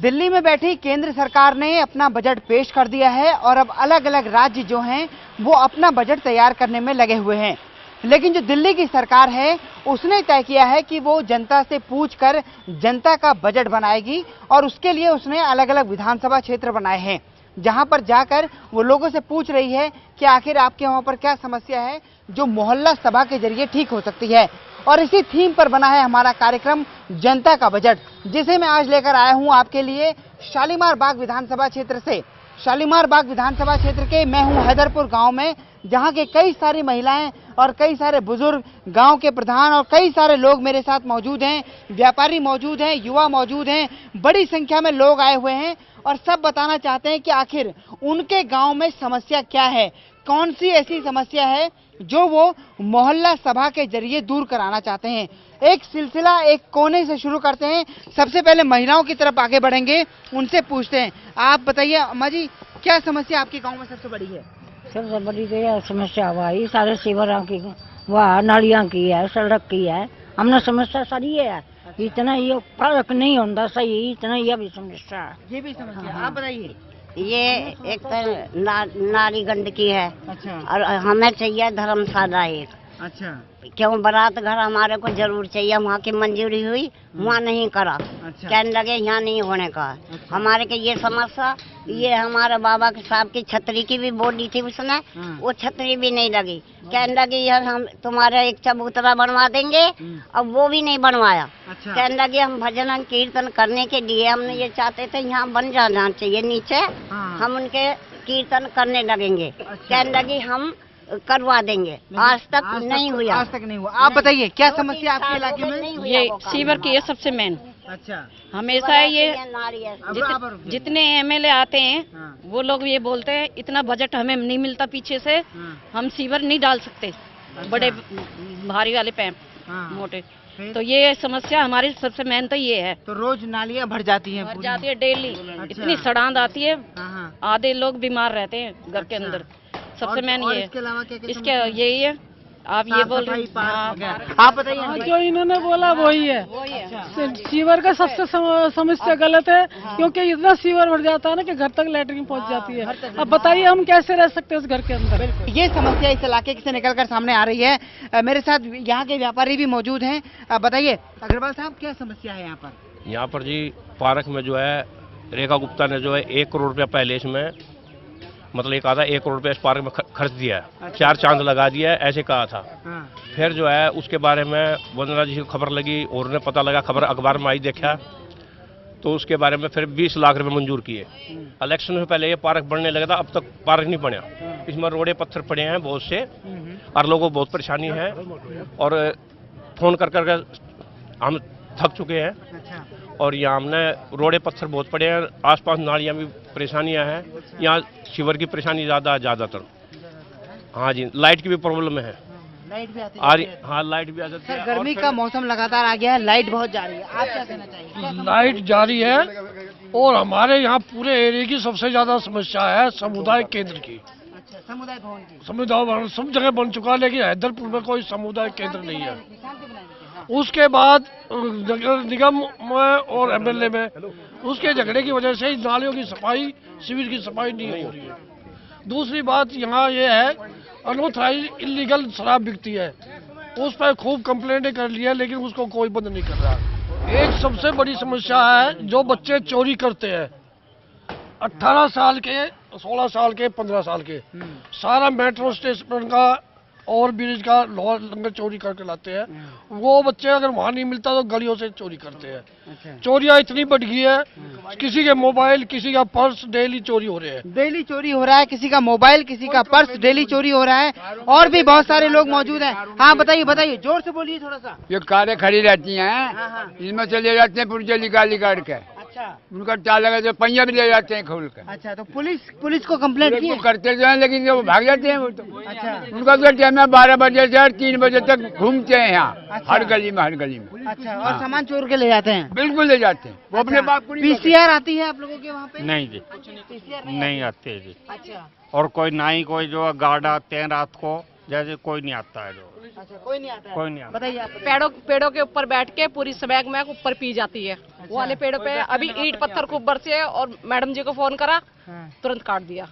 दिल्ली में बैठी केंद्र सरकार ने अपना बजट पेश कर दिया है और अब अलग अलग राज्य जो हैं वो अपना बजट तैयार करने में लगे हुए हैं। लेकिन जो दिल्ली की सरकार है उसने तय किया है कि वो जनता से पूछकर जनता का बजट बनाएगी और उसके लिए उसने अलग अलग विधानसभा क्षेत्र बनाए हैं, जहां पर जाकर वो लोगों से पूछ रही है कि आखिर आपके वहां पर क्या समस्या है जो मोहल्ला सभा के जरिए ठीक हो सकती है। और इसी थीम पर बना है हमारा कार्यक्रम जनता का बजट, जिसे मैं आज लेकर आया हूं आपके लिए शालीमार बाग विधानसभा क्षेत्र से। शालीमार बाग विधानसभा क्षेत्र के मैं हूं हैदरपुर गांव में, जहां के कई सारी महिलाएं और कई सारे बुजुर्ग, गांव के प्रधान और कई सारे लोग मेरे साथ मौजूद हैं। व्यापारी मौजूद हैं, युवा मौजूद हैं, बड़ी संख्या में लोग आए हुए हैं और सब बताना चाहते हैं कि आखिर उनके गांव में समस्या क्या है, कौन सी ऐसी समस्या है जो वो मोहल्ला सभा के जरिए दूर कराना चाहते हैं। एक सिलसिला एक कोने से शुरू करते हैं। सबसे पहले महिलाओं की तरफ आगे बढ़ेंगे, उनसे पूछते हैं। आप बताइए अम्मा जी, क्या समस्या आपके गांव में सबसे बड़ी है? सबसे बड़ी तो यह समस्या हुई सारे सीवरों की, वह नालियां की है, सड़क की है। हमने समस्या सारी है, इतना ये फर्क नहीं होता सही, इतना यह भी समस्या है। ये भी समस्या। आप बताइए। ये एक तो नारी गंदगी है। अच्छा। और हमें चाहिए धर्मशाला एक। अच्छा। क्यों बारात घर हमारे को जरूर चाहिए, वहाँ की मंजूरी हुई, वहाँ नहीं करा। अच्छा। कहने लगे यहाँ नहीं होने का। अच्छा। हमारे के ये समस्या, ये हमारे बाबा के साहब की छतरी की भी बोली थी उसने, वो छतरी भी नहीं लगी। कहने लगे यार हम तुम्हारे एक चबूतरा बनवा देंगे, अब वो भी नहीं बनवाया। अच्छा। कहने लगे हम भजन कीर्तन करने के लिए हमने ये चाहते थे यहाँ बन जाना चाहिए नीचे, हम उनके कीर्तन करने लगेंगे। कहने लगे हम करवा देंगे, आज तक नहीं हुआ। आज तक नहीं हुआ। आप बताइए क्या समस्या आपके इलाके में? ये सीवर की है सबसे मेन। अच्छा। हमेशा ये जितने एमएलए आते हैं वो लोग ये बोलते हैं इतना बजट हमें नहीं मिलता पीछे से, हम सीवर नहीं डाल सकते। बड़े भारी वाले पैप मोटे, तो ये समस्या हमारी सबसे मेन तो ये है। तो रोज नालियां भर जाती हैं? भर जाती है डेली। इतनी सड़ांध आती है, आधे लोग बीमार रहते हैं घर के अंदर। सबसे मेन ये है। इसके अलावा क्या? इसके यही है। आप ये बोल रहे हैं। आप बताइए। जो इन्होंने बोला वही है। सीवर का सबसे समस्या गलत है, क्योंकि इतना सीवर भर जाता है ना कि घर तक लैटरिन पहुंच जाती है। अब बताइए हम कैसे रह सकते हैं उस घर के अंदर? ये समस्या इस इलाके से निकलकर सामने आ रही है। मेरे साथ यहाँ के व्यापारी भी मौजूद हैं। बताइए अग्रवाल साहब, क्या समस्या है यहाँ पर? यहाँ पर जी पार्क में जो है रेखा गुप्ता ने जो है 1 करोड़ रुपया पहले इसमें मतलब एक आधा 1 करोड़ रुपया इस पार्क में खर्च दिया है। 4 चांद लगा दिया है ऐसे कहा था। फिर जो है उसके बारे में वंदना जी को खबर लगी और उन्हें पता लगा, खबर अखबार में आई, देखा तो उसके बारे में फिर 20 लाख रुपए मंजूर किए। इलेक्शन से पहले ये पार्क बनने लगा था, अब तक पार्क नहीं बना। इसमें रोडे पत्थर पड़े हैं बहुत से और लोगों को बहुत परेशानी है और फोन कर कर हम थक चुके हैं। और यहाँ हमने रोडे पत्थर बहुत पड़े हैं, आसपास नालियाँ भी परेशानियाँ हैं। यहाँ सीवर की परेशानी ज़्यादातर। हाँ जी, लाइट की भी प्रॉब्लम है। लाइट भी आती है? हाँ, लाइट भी आ जाती है। गर्मी का मौसम लगातार आ गया है, लाइट बहुत जा रही है। आप क्या कहना चाहिए? लाइट जारी है और हमारे यहाँ पूरे एरिया की सबसे ज्यादा समस्या है समुदाय केंद्र की। अच्छा, समुदाय भवन की। समुदाय भवन सब जगह बन चुका है, लेकिन हैदरपुर में कोई समुदाय केंद्र नहीं है। उसके बाद नगर निगम में और एमएलए में उसके झगड़े की वजह से नालियों की सफाई, शिविर की सफाई नहीं हो रही है। दूसरी बात यहाँ ये है, अनऑथराइज इलीगल शराब बिकती है, उस पर खूब कंप्लेंटें कर लिया, लेकिन उसको कोई बंद नहीं कर रहा। एक सबसे बड़ी समस्या है जो बच्चे चोरी करते हैं, 18 साल के, 16 साल के, 15 साल के, सारा मेट्रो स्टेशन का और ब्रिज का लोहा लंगर चोरी करके लाते हैं। वो बच्चे अगर वहाँ नहीं मिलता तो गलियों से चोरी करते हैं। चोरियां इतनी बढ़ गई है, किसी के मोबाइल, किसी का पर्स डेली चोरी हो रहे हैं। डेली चोरी हो रहा है, किसी का मोबाइल, किसी का पर्स डेली चोरी हो रहा है। और भी बहुत सारे लोग मौजूद हैं। हाँ बताइए, जोर से बोलिए थोड़ा सा। ये कारें खड़ी रहती हैं, इसमें चले जाते हैं पुर्जे निकाल के। अच्छा। उनका टाल लगा तो पहिया भी ले जाते हैं खोल कर। अच्छा, तो पुलिस को कंप्लेंट की? करते जो है, लेकिन वो भाग जाते हैं वो तो। अच्छा। उनका तो टाइम है 12 बजे से 3 बजे तक घूमते हैं यहाँ। हर गली में अच्छा। और सामान चोर के ले जाते हैं? बिल्कुल ले जाते हैं। वो अपने बाप को पीसीआर आती है आप लोगों के वहाँ पे? नहीं जी, पीसीआर नहीं आते जी। अच्छा। और कोई ना ही कोई जो गार्ड आते हैं रात को, जैसे कोई नहीं आता है जो। अच्छा, कोई नहीं आता है? कोई नहीं आता। बताइए आप। पेड़ों के ऊपर बैठ के पूरी स्मैक मैक ऊपर पी जाती है। वो वाले पेड़ों पे अभी ईंट पत्थर खूब बरसे और मैडम जी को फोन करा, तुरंत काट दिया।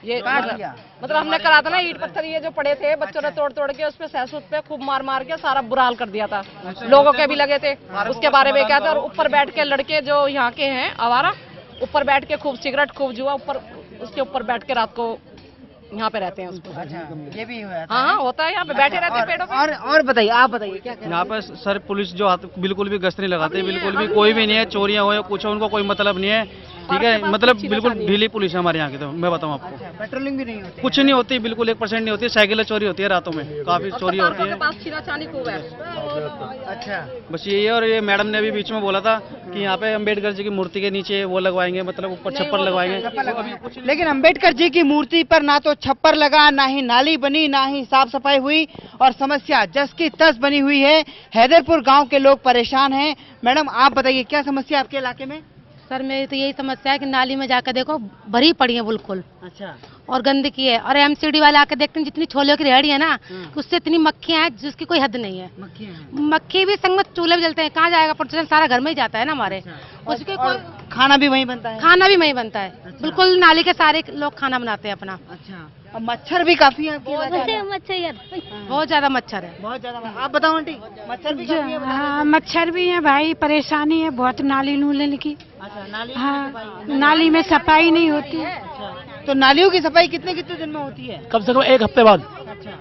ये मतलब हमने करा था ना, ईंट पत्थर ये जो पड़े थे बच्चों ने तोड़ तोड़ के उस पे सहसूत पे खूब मार मार के सारा बुरा हाल कर दिया था। लोगों के भी लगे थे, उसके बारे में क्या था। और ऊपर बैठ के लड़के जो यहाँ के हैं आवारा, ऊपर बैठ के खूब सिगरेट खूब जुआ, ऊपर उसके ऊपर बैठ के रात को यहाँ पे रहते हैं उसको। अच्छा, ये भी हुआ था। हाँ होता है, यहाँ पे बैठे रहते हैं पेड़ों पे। और बताइए, आप बताइए क्या यहाँ पर सर पुलिस जो बिल्कुल भी गश्त नहीं लगाते, बिल्कुल भी कोई भी नहीं है, चोरियां हो या कुछ हो उनको कोई मतलब नहीं है, ठीक है। मतलब बिल्कुल ढीली पुलिस है हमारे यहाँ की, तो मैं बताऊँ आपको। पेट्रोलिंग भी नहीं होती? कुछ नहीं होती, बिल्कुल 1% नहीं होती है। साइकिलें चोरी होती है रातों में, काफी चोरी होती है। अच्छा, बस यही है। और ये मैडम ने अभी बीच में बोला था कि यहाँ पे अम्बेडकर जी की मूर्ति के नीचे वो लगवाएंगे, मतलब ऊपर छप्पर लगवाएंगे। लेकिन अंबेडकर जी की मूर्ति पर ना तो छप्पर लगा, ना ही नाली बनी, ना ही साफ सफाई हुई, और समस्या जस की तस बनी हुई है। हैदरपुर गांव के लोग परेशान हैं। मैडम आप बताइए, क्या समस्या आपके इलाके में? सर मेरी तो यही समस्या है कि नाली में जाकर देखो भरी पड़ी है बिल्कुल। अच्छा, और गंदगी है। और एमसीडी वाले आके देखते हैं जितनी छोलियों की रेहड़ी है ना, उससे इतनी मक्खियां हैं जिसकी कोई हद नहीं है। मक्खी भी संग में चूल्हे भी जलते हैं, कहाँ जाएगा प्रोटेक्शन, सारा घर में ही जाता है ना हमारे। उसके कोई खाना भी वहीं बनता है? खाना भी वहीं बनता है, बिल्कुल नाली के सारे लोग खाना बनाते हैं अपना। अच्छा, और मच्छर भी काफी है आपके इलाके में? बहुत ज्यादा मच्छर है, बहुत ज्यादा। आप बताओ आंटी, मच्छर भी काफी है? हाँ मच्छर भी है भाई, परेशानी है बहुत नाली नूले की। अच्छा, नाली? हाँ, नाली में सफाई नहीं होती। तो नालियों की सफाई कितने कितने दिन में होती है? कम से कम एक हफ्ते बाद। अच्छा,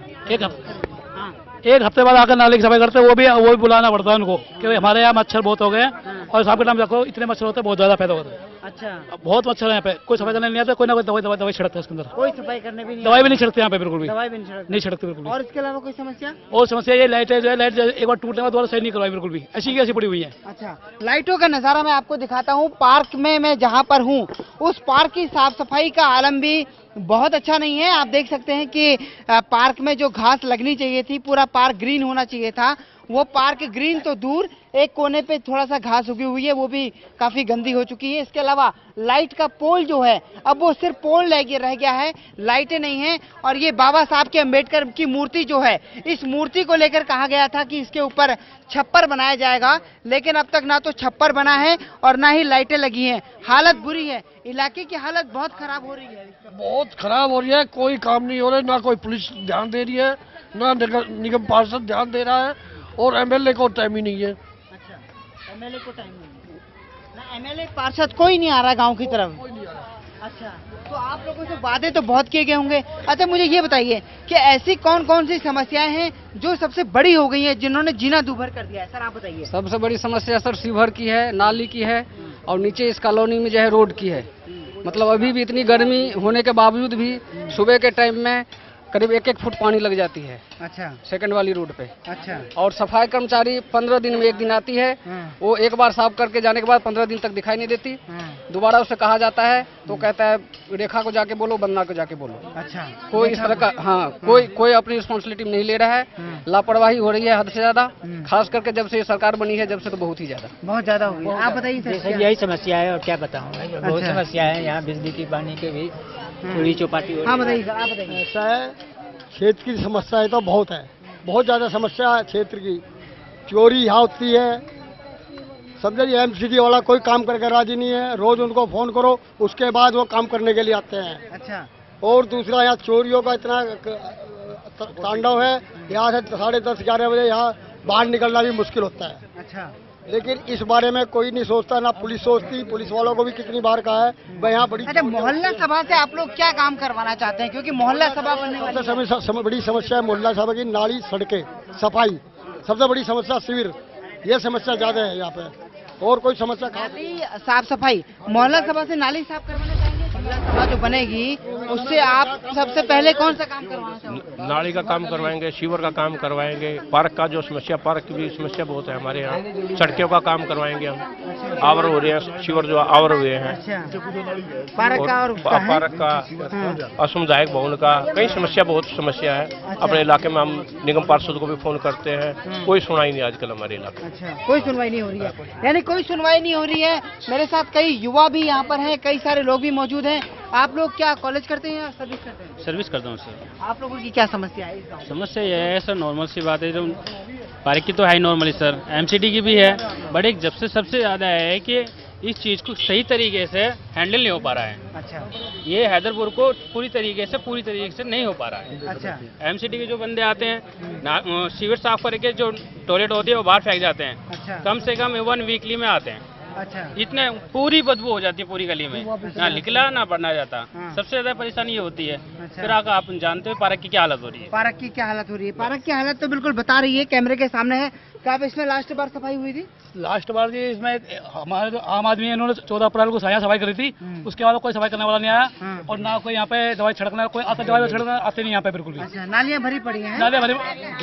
एक हफ्ते बाद आकर नाली की सफाई करते हैं। वो भी बुलाना पड़ता है उनको, क्योंकि हमारे यहाँ मच्छर बहुत हो गए हैं। और साहब के नाम रखो, इतने मच्छर होते हैं, बहुत ज्यादा पैदा होते हैं। अच्छा, बहुत मच्छर है यहाँ पे। कोई सफाई करने नहीं आता, कोई ना कोई दवाई छिड़कता है इसके अंदर। कोई सफाई करने भी नहीं? दवाई भी नहीं छिड़कते यहाँ पे, बिल्कुल भी दवाई भी नहीं छिड़कते बिल्कुल। और इसके अलावा कोई समस्या? और समस्या ये लाइट है, जो है लाइट एक बार टूटने के बाद दोबारा सही नहीं करवाई, बिल्कुल भी ऐसी की ऐसी पड़ी हुई है। अच्छा, लाइटों का नज़ारा मैं आपको दिखाता हूँ। पार्क में मैं जहाँ पर हूँ, उस पार्क की साफ सफाई का आलम भी बहुत अच्छा नहीं है। आप देख सकते हैं कि पार्क में जो घास लगनी चाहिए थी, पूरा पार्क ग्रीन होना चाहिए था, वो पार्क ग्रीन तो दूर, एक कोने पे थोड़ा सा घास उगी हुई है, वो भी काफी गंदी हो चुकी है। इसके अलावा लाइट का पोल जो है, अब वो सिर्फ पोल रह गया है, लाइटें नहीं हैं। और ये बाबा साहब के अम्बेडकर की मूर्ति जो है, इस मूर्ति को लेकर कहा गया था कि इसके ऊपर छप्पर बनाया जाएगा, लेकिन अब तक ना तो छप्पर बना है और ना ही लाइटें लगी हैं। हालत बुरी है, इलाके की हालत बहुत खराब हो रही है। बहुत खराब हो रही है, कोई काम नहीं हो रहा है, ना कोई पुलिस ध्यान दे रही है, ना निगम पार्षद ध्यान दे रहा है, और एमएलए को टाइम ही नहीं है। अच्छा, एमएलए को टाइम नहीं है ना? एमएलए पार्षद कोई नहीं आ रहा गांव की तरफ? अच्छा, तो आप लोगों से वादे तो बहुत किए गए होंगे। अच्छा, मुझे ये बताइए कि ऐसी कौन कौन सी समस्याएं हैं जो सबसे बड़ी हो गई हैं, जिन्होंने जीना दूभर कर दिया है? सर आप बताइए। सबसे बड़ी समस्या सर सीवर की है, नाली की है, और नीचे इस कॉलोनी में जो है रोड की है। मतलब अभी भी इतनी गर्मी होने के बावजूद भी सुबह के टाइम में करीब 1-1 फुट पानी लग जाती है। अच्छा, सेकंड वाली रोड पे। अच्छा, और सफाई कर्मचारी 15 दिन में एक दिन आती है, वो एक बार साफ करके जाने के बाद 15 दिन तक दिखाई नहीं देती। दोबारा उससे कहा जाता है तो कहता है रेखा को जाके बोलो, बंदना को जाके बोलो। अच्छा, कोई इस तरह का, हाँ, कोई अपनी रिस्पॉन्सिबिलिटी नहीं ले रहा है। लापरवाही हो रही है हद से ज्यादा, खास करके जब से ये सरकार बनी है, जब से तो बहुत ही ज्यादा हो गई। आप बताइए सर। यही समस्या है और क्या बताऊँ, बहुत समस्या है यहाँ, बिजली की, पानी की भी चोरी चौपाटी। हाँ बताइए सर, आप बताइए। ऐसा है, क्षेत्र की समस्या है तो बहुत है, बहुत ज़्यादा समस्या है क्षेत्र की। चोरी यहाँ होती है, समझिए एमसीडी वाला कोई काम करके राजी नहीं है, रोज उनको फोन करो, उसके बाद वो काम करने के लिए आते हैं। अच्छा, और दूसरा यहाँ चोरियों का इतना तांडव है, यहाँ से 10:30-11 बजे यहाँ बाहर निकलना भी मुश्किल होता है। अच्छा, लेकिन इस बारे में कोई नहीं सोचता, ना पुलिस सोचती। पुलिस वालों को भी कितनी बार कहा है भाई यहाँ बड़ी। अच्छा, मोहल्ला सभा से आप लोग क्या काम करवाना चाहते हैं, क्योंकि मोहल्ला सभा बनने वाली है? बड़ी समस्या है मोहल्ला सभा की, नाली, सड़कें, सफाई, सबसे बड़ी समस्या शिविर, ये समस्या ज्यादा है यहाँ पे, और कोई समस्या नाली साफ सफाई। मोहल्ला सभा से नाली साफ करवाना चाहेंगे? मोहल्ला सभा जो बनेगी उससे आप सबसे पहले कौन सा काम करवाना चाहोगे? नाली का काम करवाएंगे, सीवर का काम करवाएंगे, पार्क का जो समस्या, पार्क की भी समस्या बहुत है हमारे यहाँ, सड़कों का काम करवाएंगे हम। आवर हो रहे हैं, सीवर जो आवर हुए हैं, पार्क का, और पार्क का, असमुदायिक भवन का, कई समस्या, बहुत समस्या है अपने इलाके में। हम निगम पार्षद को भी फोन करते हैं, कोई सुनाई नहीं आजकल हमारे इलाके में। अच्छा, कोई सुनवाई नहीं हो रही है, यानी कोई सुनवाई नहीं हो रही है। मेरे साथ कई युवा भी यहाँ पर हैं, कई सारे लोग भी मौजूद हैं। आप लोग क्या कॉलेज करते हैं या सर्विस करते हैं? सर्विस करता हूँ सर। आप लोगों की क्या समस्या है इस गाँव में? समस्या ये है सर, नॉर्मल सी बात है, जो पार्क की तो है नॉर्मली सर, एमसीडी की भी है, बट एक जब से सबसे ज़्यादा है कि इस चीज़ को सही तरीके से हैंडल नहीं हो पा रहा है। अच्छा, ये हैदरपुर को पूरी तरीके से नहीं हो पा रहा है। अच्छा, एमसीडी के जो बंदे आते हैं सीवर साफ करके जो टॉयलेट होती है वो बाहर फेंक जाते हैं। अच्छा, कम से कम 1 वीकली में आते हैं। अच्छा, इतने पूरी बदबू हो जाती है पूरी गली में, ना निकला ना पढ़ना जाता। हाँ। सबसे ज्यादा परेशानी ये होती है। अच्छा। फिर आकर आप जानते हो पार्क की क्या हालत हो रही है। पार्क की क्या हालत हो रही है? पार्क की हालत तो बिल्कुल बता रही है, कैमरे के सामने है। क्या आप इसमें लास्ट बार सफाई हुई थी? लास्ट बार जी इसमें हमारे जो आम आदमी है इन्होंने 14 अप्रैल को सफाई करी थी, उसके बाद कोई सफाई करने वाला नहीं आया और ना कोई यहाँ पे दवाई छिड़कना, कोई आता दवाई छिड़कना आते नहीं यहाँ पे बिल्कुल भी। अच्छा, नालियाँ भरी पड़ी हैं। नाले भरे,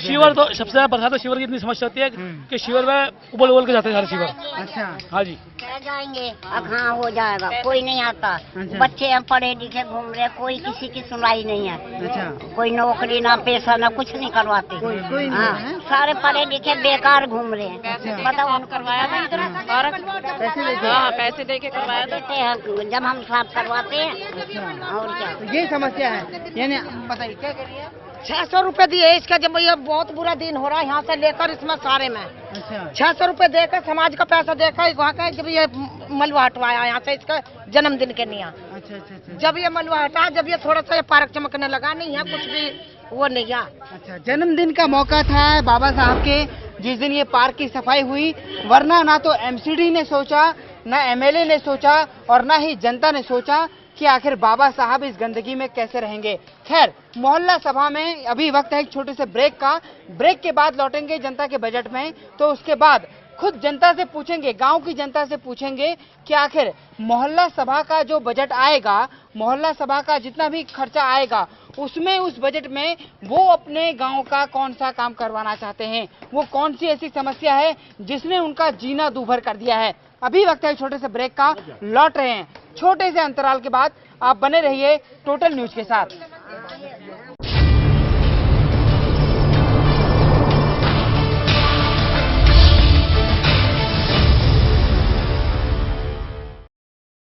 शिवर तो सबसे ज्यादा बरसात, तो शिवर की इतनी समस्या होती है कि शिवर में उबल उबल के जाते हैं सारे शिवर। अच्छा, हाँ जी, कह जाएंगे अब हाँ हो जाएगा, कोई नहीं आता। अच्छा। बच्चे हम पढ़े लिखे घूम रहे, कोई किसी की सुनवाई नहीं है। अच्छा, कोई नौकरी ना पैसा ना कुछ नहीं करवाते। कोई नहीं हाँ, है? सारे पढ़े लिखे बेकार घूम रहे हैं। बताओ, हम करवाया था इधर पार्क, पैसे लेके? हाँ पैसे दे के करवाया था। देते हैं जब हम साफ करवाते हैं। और क्या, तो ये समस्या है, यानी बताइए क्या करिए? 600 रुपए दिए इसका, जब ये बहुत बुरा दिन हो रहा है यहाँ से लेकर इसमें सारे में। अच्छा, 600 रुपए देकर समाज का पैसा देकर वहाँ का जब ये मलबा हटवाया यहाँ से इसका जन्मदिन के लिए। अच्छा, अच्छा, अच्छा, जब ये मलबा हटा, जब ये थोड़ा सा ये पार्क चमकने लगा, नहीं है कुछ भी वो नहीं है। अच्छा, जन्मदिन का मौका था बाबा साहब के जिस दिन ये पार्क की सफाई हुई, वरना ना तो एमसीडी ने सोचा, ना एमएलए ने सोचा और ना ही जनता ने सोचा कि आखिर बाबा साहब इस गंदगी में कैसे रहेंगे। खैर, मोहल्ला सभा में अभी वक्त है एक छोटे से ब्रेक का। ब्रेक के बाद लौटेंगे जनता के बजट में, तो उसके बाद खुद जनता से पूछेंगे, गांव की जनता से पूछेंगे कि आखिर मोहल्ला सभा का जो बजट आएगा, मोहल्ला सभा का जितना भी खर्चा आएगा, उसमें उस बजट में वो अपने गांव का कौन सा काम करवाना चाहते हैं, वो कौन सी ऐसी समस्या है जिसने उनका जीना दूभर कर दिया है। अभी वक्त है छोटे से ब्रेक का, लौट रहे हैं छोटे से अंतराल के बाद। आप बने रहिए टोटल न्यूज के साथ।